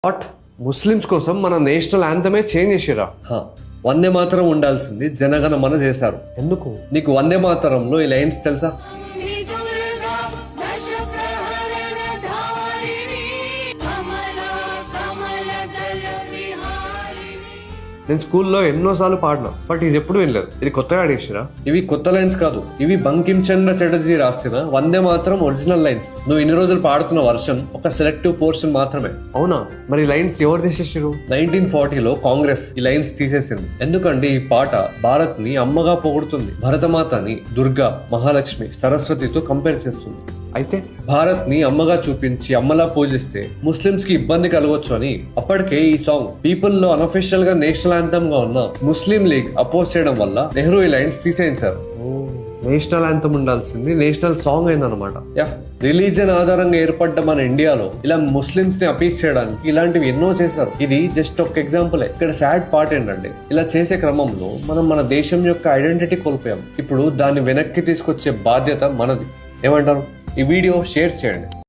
What Muslims కోసం మన national యాంథమే change చేసిరా? వందే మాతరం ఉండాల్సింది జనగణమన చేశారు. ఎందుకు? నీకు వందే మాతరంలో ఈ లైన్స్ తెలుసా? నేను స్కూల్లో ఎన్నోసార్లు పాడినా, బట్ ఇది ఎప్పుడు వినలేదు. ఇది కొత్తగా అడిగిరా? ఇవి కొత్త లైన్స్ కాదు, ఇవి బంకిం చంద్ర చటర్జీ రాసిన వందే మాతరం ఒరిజినల్ లైన్స్. నువ్వు ఇన్ని రోజులు పాడుతున్న వర్షన్ ఒక సెలెక్టివ్ పోర్షన్ మాత్రమే. అవునా? మరి లైన్స్ ఎవరు తీసేసారు? 1940లో కాంగ్రెస్ ఈ లైన్స్ తీసేసింది. ఎందుకంటే ఈ పాట భారత్ ని అమ్మగా పొగుడుతుంది. భరతమాతని దుర్గా, మహాలక్ష్మి, సరస్వతితో కంపేర్ చేస్తుంది. అయితే భారత్ ని అమ్మగా చూపించి అమ్మలా పూజిస్తే ముస్లిమ్స్ కి ఇబ్బంది కలగొచ్చు అని అప్పటికే ఈ సాంగ్ పీపుల్ లో అనఫిషియల్ గా నేషనల్ యాంథమ్ గా ఉన్న ముస్లిం లీగ్ అపోజ్ చేయడం వల్ల నెహ్రూ ఈ లైన్స్ తీసేయించారు. నేషనల్ యాంథమ్ ఉండాల్సింది నేషనల్ సాంగ్ అయిందనమాట. రిలీజన్ ఆధారంగా ఏర్పడ్డ మన ఇండియాలో ఇలా ముస్లిమ్స్ ని అపీల్ చేయడానికి ఇలాంటివి ఎన్నో చేశారు. ఇది జస్ట్ ఒక ఎగ్జాంపుల్. ఇక్కడ సాడ్ పార్ట్ ఏంటంటే ఇలా చేసే క్రమంలో మనం మన దేశం యొక్క ఐడెంటిటీ కోల్పోయాం. ఇప్పుడు దాన్ని వెనక్కి తీసుకొచ్చే బాధ్యత మనది. ఏమంటారు? ఈ వీడియో షేర్ చేయండి.